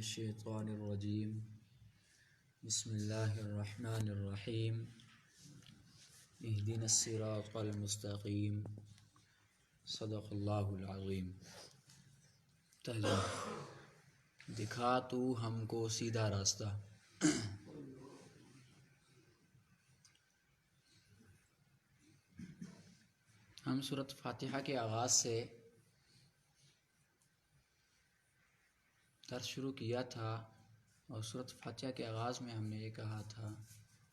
الشیطان الرجیم بسم اللہ الرحمن الرحیم اہدنا الصراط المستقیم صدق اللہ العظیم۔ ترجمہ: دکھا تو ہم کو سیدھا راستہ۔ ہم سورۃ فاتحہ کے آغاز سے درس شروع کیا تھا اور سورۃ فاتحہ کے آغاز میں ہم نے یہ کہا تھا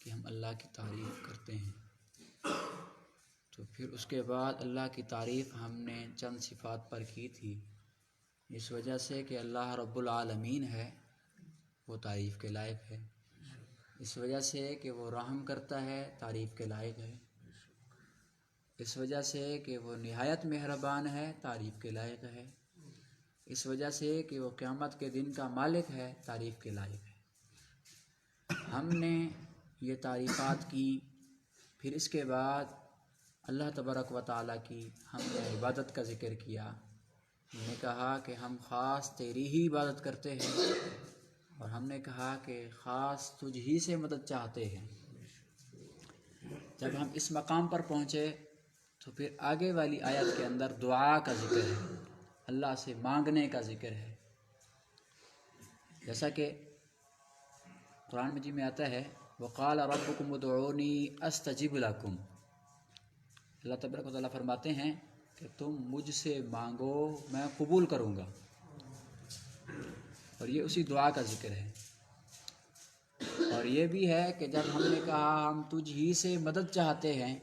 کہ ہم اللہ کی تعریف کرتے ہیں۔ تو پھر اس کے بعد اللہ کی تعریف ہم نے چند صفات پر کی تھی، اس وجہ سے کہ اللہ رب العالمین ہے، وہ تعریف کے لائق ہے۔ اس وجہ سے کہ وہ رحم کرتا ہے، تعریف کے لائق ہے۔ اس وجہ سے کہ وہ نہایت مہربان ہے، تعریف کے لائق ہے۔ اس وجہ سے کہ وہ قیامت کے دن کا مالک ہے، تعریف کے لائق ہے۔ ہم نے یہ تعریفات کی، پھر اس کے بعد اللہ تبارک و تعالیٰ کی ہم نے عبادت کا ذکر کیا۔ ہم نے کہا کہ ہم خاص تیری ہی عبادت کرتے ہیں، اور ہم نے کہا کہ خاص تجھ ہی سے مدد چاہتے ہیں۔ جب ہم اس مقام پر پہنچے تو پھر آگے والی آیت کے اندر دعا کا ذکر ہے، اللہ سے مانگنے کا ذکر ہے۔ جیسا کہ قرآن مجید میں آتا ہے وَقَالَ رَبُّكُمُ ادْعُونِي أَسْتَجِبْ لَكُمْ۔ اللہ تبارک و تعالیٰ فرماتے ہیں کہ تم مجھ سے مانگو، میں قبول کروں گا، اور یہ اسی دعا کا ذکر ہے۔ اور یہ بھی ہے کہ جب ہم نے کہا ہم تجھ ہی سے مدد چاہتے ہیں،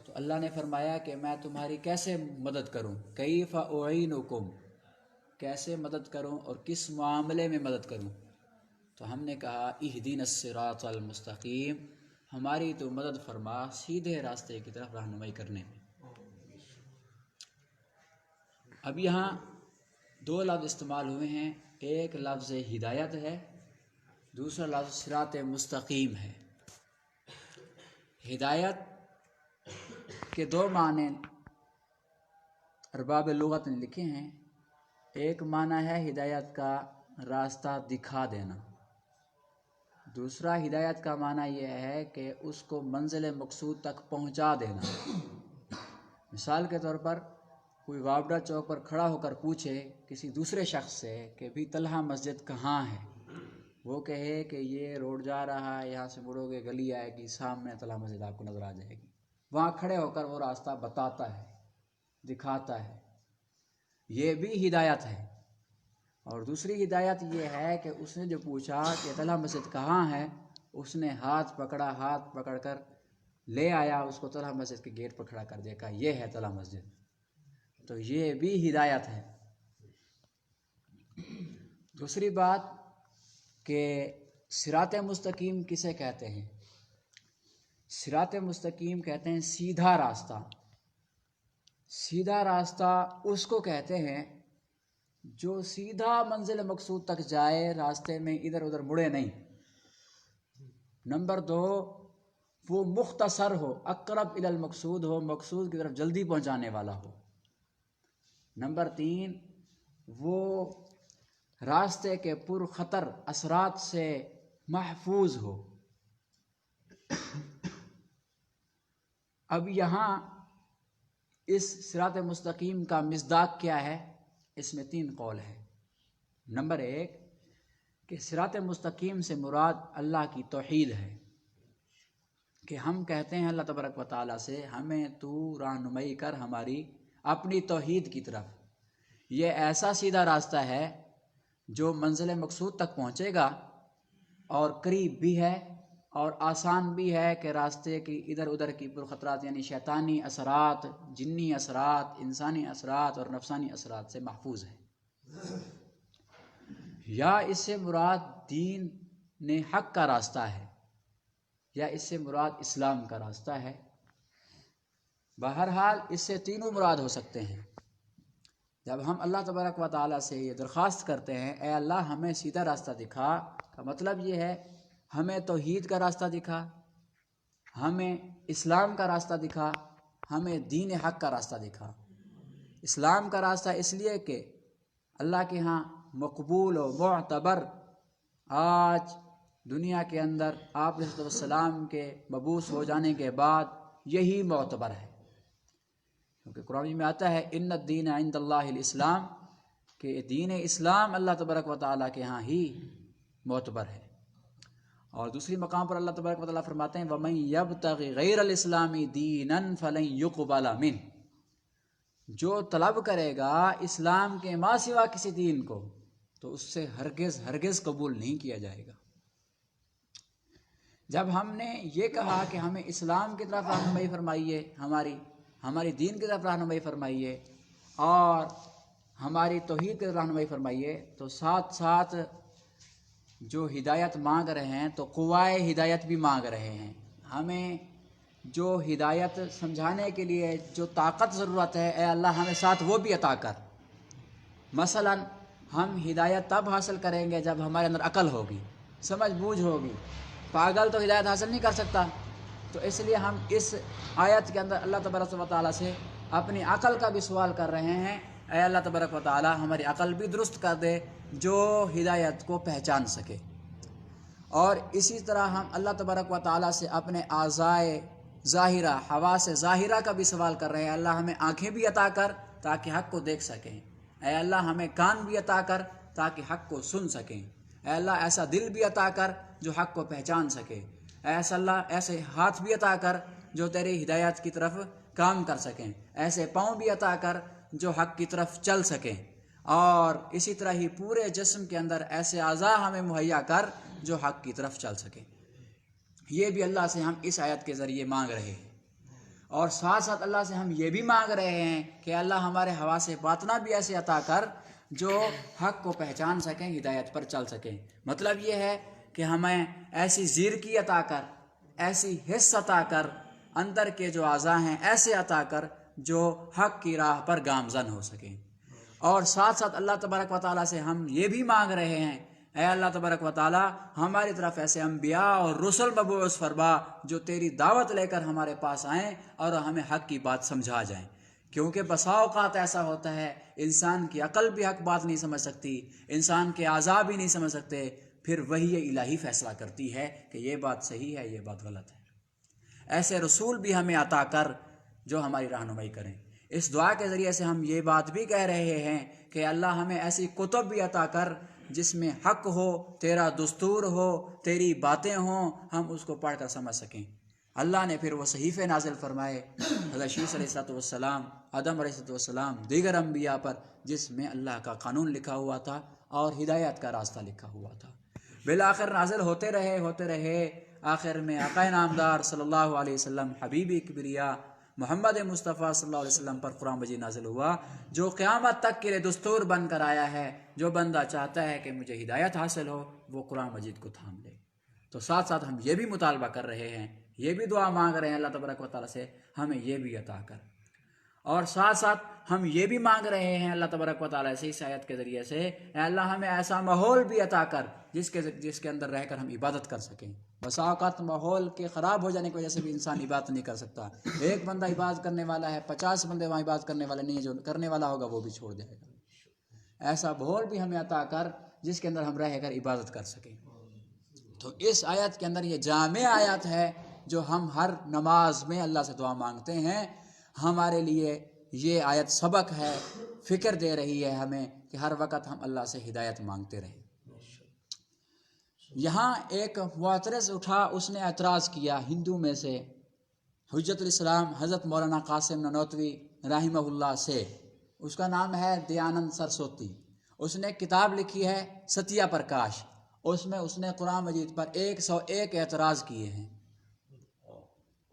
تو اللہ نے فرمایا کہ میں تمہاری کیسے مدد کروں، کیف اعینکم، کیسے مدد کروں اور کس معاملے میں مدد کروں۔ تو ہم نے کہا اہدنا الصراط المستقیم، ہماری تو مدد فرما سیدھے راستے کی طرف رہنمائی کرنے میں۔ اب یہاں دو لفظ استعمال ہوئے ہیں، ایک لفظ ہدایت ہے، دوسرا لفظ صراط مستقیم ہے۔ ہدایت کے دو معنی ارباب لغت نے لکھے ہیں۔ ایک معنی ہے ہدایت کا راستہ دکھا دینا، دوسرا ہدایت کا معنی یہ ہے کہ اس کو منزل مقصود تک پہنچا دینا۔ مثال کے طور پر کوئی وابڈا چوک پر کھڑا ہو کر پوچھے کسی دوسرے شخص سے کہ بھی طلحہ مسجد کہاں ہے، وہ کہے کہ یہ روڈ جا رہا ہے، یہاں سے مڑو گے گلی آئے گی، سامنے طلحہ مسجد آپ کو نظر آ جائے گی۔ وہاں کھڑے ہو کر وہ راستہ بتاتا ہے، دکھاتا ہے، یہ بھی ہدایت ہے۔ اور دوسری ہدایت یہ ہے کہ اس نے جو پوچھا کہ طلحہ مسجد کہاں ہے، اس نے ہاتھ پکڑ کر لے آیا، اس کو طلحہ مسجد کے گیٹ پر کھڑا کر دیا، کہا یہ ہے طلحہ مسجد۔ تو یہ بھی ہدایت ہے۔ دوسری بات کہ صراط مستقیم کسے کہتے ہیں؟ صراط مستقیم کہتے ہیں سیدھا راستہ۔ سیدھا راستہ اس کو کہتے ہیں جو سیدھا منزل مقصود تک جائے، راستے میں ادھر ادھر مڑے نہیں۔ نمبر دو، وہ مختصر ہو، اقرب الی المقصود ہو، مقصود کی طرف جلدی پہنچانے والا ہو۔ نمبر تین، وہ راستے کے پر خطر اثرات سے محفوظ ہو۔ اب یہاں اس صراط مستقیم کا مصداق کیا ہے؟ اس میں تین قول ہے۔ نمبر ایک کہ صراط مستقیم سے مراد اللہ کی توحید ہے، کہ ہم کہتے ہیں اللہ تبارک و تعالیٰ سے ہمیں تو رہنمائی کر ہماری اپنی توحید کی طرف۔ یہ ایسا سیدھا راستہ ہے جو منزل مقصود تک پہنچے گا، اور قریب بھی ہے اور آسان بھی ہے کہ راستے کی ادھر ادھر کی پرخطرات یعنی شیطانی اثرات، جنی اثرات، انسانی اثرات اور نفسانی اثرات سے محفوظ ہے۔ یا اس سے مراد دین حق کا راستہ ہے، یا اس سے مراد اسلام کا راستہ ہے۔ بہرحال اس سے تینوں مراد ہو سکتے ہیں۔ جب ہم اللہ تبارک و تعالیٰ سے یہ درخواست کرتے ہیں اے اللہ ہمیں سیدھا راستہ دکھا، کا مطلب یہ ہے ہمیں توحید کا راستہ دکھا، ہمیں اسلام کا راستہ دکھا، ہمیں دین حق کا راستہ دکھا۔ اسلام کا راستہ اس لیے کہ اللہ کے ہاں مقبول و معتبر آج دنیا کے اندر آپ علیہ السلام کے مبعوث ہو جانے کے بعد یہی معتبر ہے، کیونکہ قرآن میں آتا ہے ان الدین عند اللہ الاسلام، کہ دین اسلام اللہ تبارک و تعالیٰ کے ہاں ہی معتبر ہے۔ اور دوسری مقام پر اللہ تبارک و تعالیٰ فرماتے ہیں وَمَن يَبْتَغِ غَيْرَ الْإِسْلَامِ دِينًا فَلَن يُقْبَلَ مِنْهُ، جو طلب کرے گا اسلام کے ماں سوا کسی دین کو تو اس سے ہرگز قبول نہیں کیا جائے گا۔ جب ہم نے یہ کہا کہ ہمیں اسلام کی طرف رہنمائی فرمائیے، ہماری دین کی طرف رہنمائی فرمائیے اور ہماری توحید کی طرف رہنمائی فرمائیے، تو ساتھ ساتھ جو ہدایت مانگ رہے ہیں تو قوائے ہدایت بھی مانگ رہے ہیں۔ ہمیں جو ہدایت سمجھانے کے لیے جو طاقت ضرورت ہے، اے اللہ ہمیں ساتھ وہ بھی عطا کر۔ مثلا ہم ہدایت تب حاصل کریں گے جب ہمارے اندر عقل ہوگی، سمجھ بوجھ ہوگی۔ پاگل تو ہدایت حاصل نہیں کر سکتا، تو اس لیے ہم اس آیت کے اندر اللہ تبارک و تعالیٰ سے اپنی عقل کا بھی سوال کر رہے ہیں، اے اللہ تبارک و تعالیٰ ہماری عقل بھی درست کر دے جو ہدایت کو پہچان سکے۔ اور اسی طرح ہم اللہ تبارک و تعالیٰ سے اپنے اعضائے ظاہرہ، حواس ظاہرہ کا بھی سوال کر رہے ہیں، اللہ ہمیں آنکھیں بھی عطا کر تاکہ حق کو دیکھ سکیں، اے اللہ ہمیں کان بھی عطا کر تاکہ حق کو سن سکیں، اے اللہ ایسا دل بھی عطا کر جو حق کو پہچان سکے، ایسا اللہ ایسے ہاتھ بھی عطا کر جو تیری ہدایت کی طرف کام کر سکیں، ایسے پاؤں بھی عطا کر جو حق کی طرف چل سکیں، اور اسی طرح ہی پورے جسم کے اندر ایسے اعضاء ہمیں مہیا کر جو حق کی طرف چل سکیں۔ یہ بھی اللہ سے ہم اس آیت کے ذریعے مانگ رہے ہیں، اور ساتھ ساتھ اللہ سے ہم یہ بھی مانگ رہے ہیں کہ اللہ ہمارے حواس باطنہ بھی ایسے عطا کر جو حق کو پہچان سکیں، ہدایت پر چل سکیں۔ مطلب یہ ہے کہ ہمیں ایسی زیرکی عطا کر، ایسی حس عطا کر، اندر کے جو اعضاء ہیں ایسے عطا کر جو حق کی راہ پر گامزن ہو سکیں۔ اور ساتھ ساتھ اللہ تبارک و تعالیٰ سے ہم یہ بھی مانگ رہے ہیں، اے اللہ تبارک و تعالیٰ ہماری طرف ایسے انبیاء اور رسل مبعوث فرما جو تیری دعوت لے کر ہمارے پاس آئیں اور ہمیں حق کی بات سمجھا جائیں، کیونکہ بسا اوقات ایسا ہوتا ہے انسان کی عقل بھی حق بات نہیں سمجھ سکتی، انسان کے اعضاء بھی نہیں سمجھ سکتے، پھر وحی الہی فیصلہ کرتی ہے کہ یہ بات صحیح ہے، یہ بات غلط ہے۔ ایسے رسول بھی ہمیں عطا کر جو ہماری رہنمائی کریں۔ اس دعا کے ذریعے سے ہم یہ بات بھی کہہ رہے ہیں کہ اللہ ہمیں ایسی کتب بھی عطا کر جس میں حق ہو، تیرا دستور ہو، تیری باتیں ہوں، ہم اس کو پڑھ کر سمجھ سکیں۔ اللہ نے پھر وہ صحیفے نازل فرمائے حضرت شیس علیہ السلام، آدم علیہ السلام، دیگر انبیاء پر، جس میں اللہ کا قانون لکھا ہوا تھا اور ہدایت کا راستہ لکھا ہوا تھا۔ بالآخر نازل ہوتے رہے، آخر میں آقا نامدار صلی اللہ علیہ وسلم، حبیب کبریا محمد مصطفیٰ صلی اللہ علیہ وسلم پر قرآن مجید نازل ہوا، جو قیامت تک کے لیے دستور بن کر آیا ہے۔ جو بندہ چاہتا ہے کہ مجھے ہدایت حاصل ہو وہ قرآن مجید کو تھام لے۔ تو ساتھ ساتھ ہم یہ بھی مطالبہ کر رہے ہیں، یہ بھی دعا مانگ رہے ہیں اللہ تبارک و تعالیٰ سے ہمیں یہ بھی عطا کر، اور ساتھ ساتھ ہم یہ بھی مانگ رہے ہیں اللہ تبارک و تعالیٰ سے اس آیت کے ذریعے سے، اے اللہ ہمیں ایسا ماحول بھی عطا کر جس کے اندر رہ کر ہم عبادت کر سکیں۔ بسا اوقات ماحول کے خراب ہو جانے کی وجہ سے بھی انسان عبادت نہیں کر سکتا۔ ایک بندہ عبادت کرنے والا ہے، 50 بندے وہاں عبادت کرنے والے نہیں ہیں، جو کرنے والا ہوگا وہ بھی چھوڑ جائے گا۔ ایسا ماحول بھی ہمیں عطا کر جس کے اندر ہم رہ کر عبادت کر سکیں۔ تو اس آیت کے اندر یہ جامع آیت ہے جو ہم ہر نماز میں اللہ سے دعا مانگتے ہیں۔ ہمارے لیے یہ آیت سبق ہے، فکر دے رہی ہے ہمیں کہ ہر وقت ہم اللہ سے ہدایت مانگتے رہیں۔ یہاں ایک معترض اٹھا، اس نے اعتراض کیا ہندو میں سے، حجت الاسلام حضرت مولانا قاسم نانوتوی رحمہ اللہ سے، اس کا نام ہے دیانند سرسوتی۔ اس نے کتاب لکھی ہے ستیہ پرکاش، اس میں اس نے قرآن مجید پر 101 اعتراض کیے ہیں،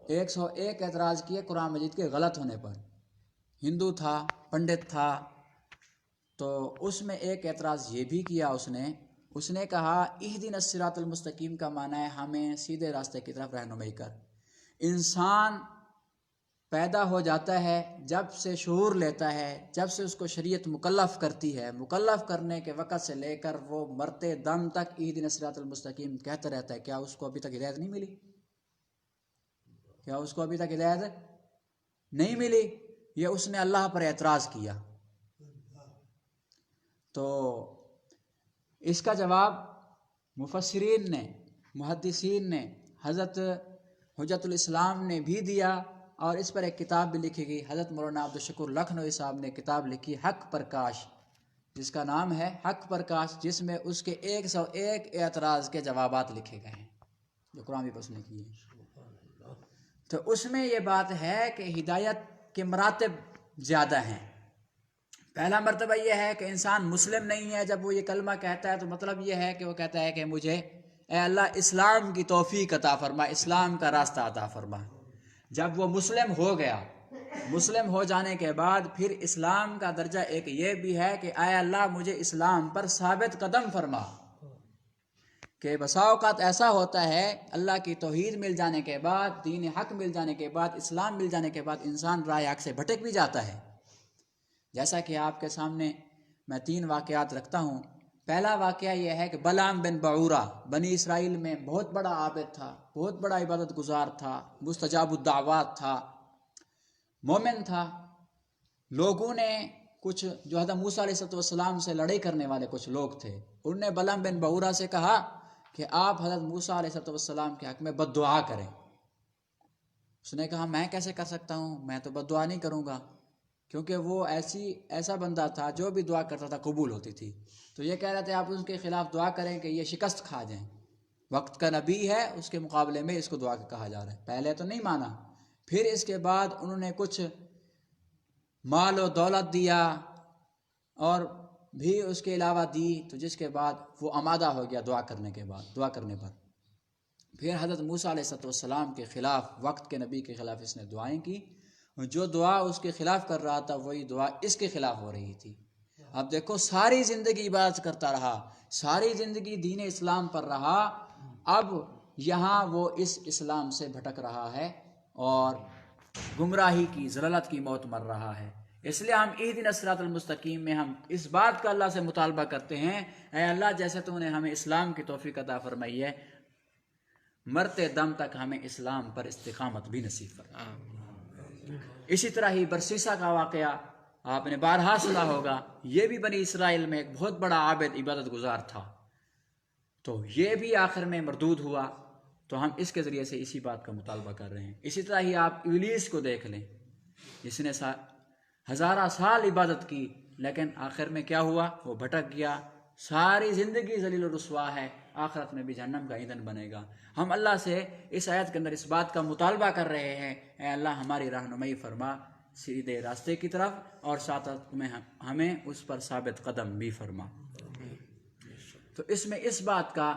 101 اعتراض کیے قرآن مجید کے غلط ہونے پر۔ ہندو تھا، پنڈت تھا، تو اس میں ایک اعتراض یہ بھی کیا اس نے کہا اہدنا الصراط المستقیم کا معنی ہے ہمیں سیدھے راستے کی طرف رہنمائی کر۔ انسان پیدا ہو جاتا ہے، جب سے شعور لیتا ہے، جب سے اس کو شریعت مکلف کرتی ہے، مکلف کرنے کے وقت سے لے کر وہ مرتے دم تک اہدنا الصراط المستقیم کہتا رہتا ہے۔ کیا اس کو ابھی تک ہدایت نہیں ملی؟ کیا اس کو ابھی تک ہدایت نہیں ملی؟ یہ اس نے اللہ پر اعتراض کیا۔ تو اس کا جواب مفسرین نے، محدثین نے، حضرت حجت الاسلام نے بھی دیا، اور اس پر ایک کتاب بھی لکھی گئی۔ حضرت مولانا عبدالشکور لکھنوی صاحب نے کتاب لکھی حق پرکاش، جس کا نام ہے حق پرکاش، جس میں اس کے 101 اعتراض کے جوابات لکھے گئے ہیں جو قرآن پر اس نے کیے ہیں۔ تو اس میں یہ بات ہے کہ ہدایت کے مراتب زیادہ ہیں۔ پہلا مرتبہ یہ ہے کہ انسان مسلم نہیں ہے، جب وہ یہ کلمہ کہتا ہے تو مطلب یہ ہے کہ وہ کہتا ہے کہ مجھے اے اللہ اسلام کی توفیق عطا فرما، اسلام کا راستہ عطا فرما۔ جب وہ مسلم ہو گیا، مسلم ہو جانے کے بعد پھر اسلام کا درجہ ایک یہ بھی ہے کہ اے اللہ مجھے اسلام پر ثابت قدم فرما، کہ بسا اوقات ایسا ہوتا ہے اللہ کی توحید مل جانے کے بعد، دین حق مل جانے کے بعد، اسلام مل جانے کے بعد انسان راہ حق سے بھٹک بھی جاتا ہے۔ جیسا کہ آپ کے سامنے میں 3 واقعات رکھتا ہوں۔ پہلا واقعہ یہ ہے کہ بلعام بن بعورہ بنی اسرائیل میں بہت بڑا عابد تھا، بہت بڑا عبادت گزار تھا، مستجاب الدعوات تھا، مومن تھا۔ لوگوں نے کچھ جو حضرت موسیٰ علیہ السلام سے لڑائی کرنے والے کچھ لوگ تھے، انہوں نے بلعام بن بعورہ سے کہا کہ آپ حضرت موسیٰ علیہ السلام کے حق میں بد دعا کریں۔ اس نے کہا میں کیسے کر سکتا ہوں، میں تو بد دعا نہیں کروں گا، کیونکہ وہ ایسا بندہ تھا جو بھی دعا کرتا تھا قبول ہوتی تھی۔ تو یہ کہہ رہے تھے آپ اس کے خلاف دعا کریں کہ یہ شکست کھا جائیں، وقت کا نبی ہے، اس کے مقابلے میں اس کو دعا کہا جا رہا ہے۔ پہلے تو نہیں مانا، پھر اس کے بعد انہوں نے کچھ مال و دولت دیا اور بھی اس کے علاوہ دی، تو جس کے بعد وہ آمادہ ہو گیا دعا کرنے پر۔ پھر حضرت موسیٰ علیہ السلام کے خلاف، وقت کے نبی کے خلاف اس نے دعائیں کی، جو دعا اس کے خلاف کر رہا تھا وہی دعا اس کے خلاف ہو رہی تھی۔ اب دیکھو ساری زندگی عبادت کرتا رہا، ساری زندگی دین اسلام پر رہا، اب یہاں وہ اس اسلام سے بھٹک رہا ہے اور گمراہی کی، ضلالت کی موت مر رہا ہے۔ اس لیے ہم اہدنا الصراط المستقیم میں ہم اس بات کا اللہ سے مطالبہ کرتے ہیں، اے اللہ جیسے تو نے ہمیں اسلام کی توفیق عطا فرمائی ہے، مرتے دم تک ہمیں اسلام پر استقامت بھی نصیب فرما۔ اسی طرح ہی برسیسا کا واقعہ آپ نے بارہا سنا ہوگا، یہ بھی بنی اسرائیل میں ایک بہت بڑا عابد عبادت گزار تھا، تو یہ بھی آخر میں مردود ہوا۔ تو ہم اس کے ذریعے سے اسی بات کا مطالبہ کر رہے ہیں۔ اسی طرح ہی آپ ابلیس کو دیکھ لیں، جس نے ہزارہ سال عبادت کی، لیکن آخر میں کیا ہوا، وہ بھٹک گیا، ساری زندگی ذلیل و رسوا ہے، آخرت میں بھی جہنم کا ایندھن بنے گا۔ ہم اللہ سے اس آیت کے اندر اس بات کا مطالبہ کر رہے ہیں، اے اللہ ہماری رہنمائی فرما سیدھے راستے کی طرف، اور ساتھ میں ہمیں اس پر ثابت قدم بھی فرما۔ تو اس میں اس بات کا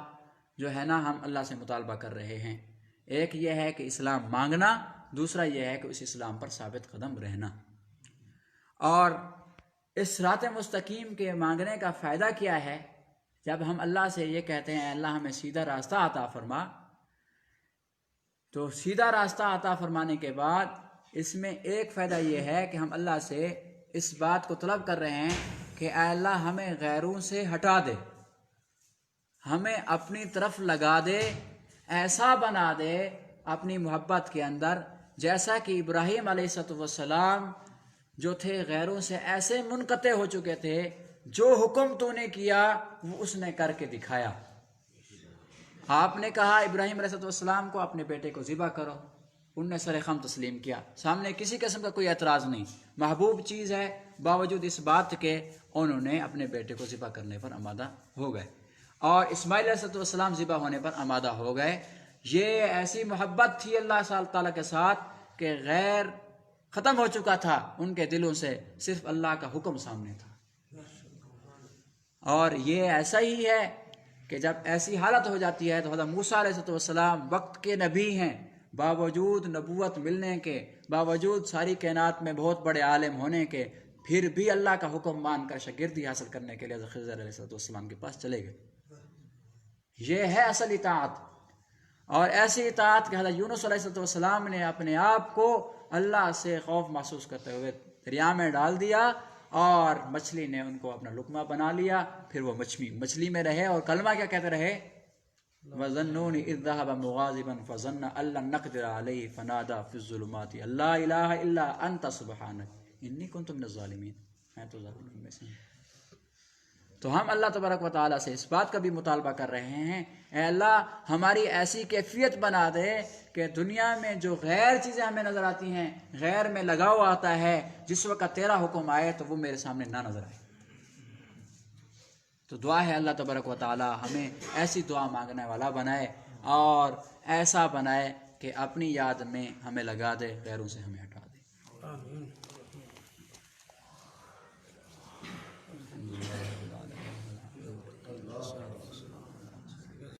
جو ہے نا ہم اللہ سے مطالبہ کر رہے ہیں، ایک یہ ہے کہ اسلام مانگنا، دوسرا یہ ہے کہ اس اسلام پر ثابت قدم رہنا۔ اور اس صراط مستقیم کے مانگنے کا فائدہ کیا ہے؟ جب ہم اللہ سے یہ کہتے ہیں اے اللہ ہمیں سیدھا راستہ عطا فرما، تو سیدھا راستہ عطا فرمانے کے بعد اس میں ایک فائدہ یہ ہے کہ ہم اللہ سے اس بات کو طلب کر رہے ہیں کہ اے اللہ ہمیں غیروں سے ہٹا دے، ہمیں اپنی طرف لگا دے، ایسا بنا دے اپنی محبت کے اندر جیسا کہ ابراہیم علیہ السلام جو تھے غیروں سے ایسے منقطع ہو چکے تھے، جو حکم تو نے کیا وہ اس نے کر کے دکھایا۔ آپ نے کہا ابراہیم علیہ السلام کو اپنے بیٹے کو ذبح کرو، انہوں نے سر خم تسلیم کیا، سامنے کسی قسم کا کوئی اعتراض نہیں، محبوب چیز ہے، باوجود اس بات کے انہوں نے اپنے بیٹے کو ذبح کرنے پر آمادہ ہو گئے، اور اسماعیل علیہ السلام ذبح ہونے پر آمادہ ہو گئے۔ یہ ایسی محبت تھی اللہ تعالیٰ کے ساتھ کہ غیر ختم ہو چکا تھا ان کے دلوں سے، صرف اللہ کا حکم سامنے تھا۔ اور یہ ایسا ہی ہے کہ جب ایسی حالت ہو جاتی ہے تو حضرت موسیٰ علیہ السلام وقت کے نبی ہیں، باوجود نبوت ملنے کے، باوجود ساری کائنات میں بہت بڑے عالم ہونے کے، پھر بھی اللہ کا حکم مان کر شاگردی حاصل کرنے کے لیے حضرت خضر علیہ السلام کے پاس چلے گئے۔ یہ ہے اصل اطاعت، اور ایسی اطاعت کہ حضرت یونس علیہ السلام نے اپنے آپ کو اللہ سے خوف محسوس کرتے ہوئے دریا میں ڈال دیا، اور مچھلی نے ان کو اپنا لقمہ بنا لیا، پھر وہ مچھلی میں رہے اور کلمہ کیا کہتے رہے، وَظَنُّونِ إِذْ ذَهَبَ مُغَاضِبًا فَظَنَّ أَن لَّن نَّقْدِرَ عَلَيْهِ فَنَادَىٰ فِي الظُّلُمَاتِ أَن لَّا إِلَٰهَ إِلَّا أَنتَ سُبْحَانَكَ إِنِّي كُنتُ مِنَ الظَّالِمِينَ۔ میں تو ظالمین میں سے ہوں۔ تو ہم اللہ تبارک و تعالیٰ سے اس بات کا بھی مطالبہ کر رہے ہیں، اے اللہ ہماری ایسی کیفیت بنا دے کہ دنیا میں جو غیر چیزیں ہمیں نظر آتی ہیں، غیر میں لگاؤ آتا ہے، جس وقت تیرا حکم آئے تو وہ میرے سامنے نہ نظر آئے۔ تو دعا ہے اللہ تبارک و تعالیٰ ہمیں ایسی دعا مانگنے والا بنائے اور ایسا بنائے کہ اپنی یاد میں ہمیں لگا دے، غیروں سے ہمیں ہٹا دے۔ آمین۔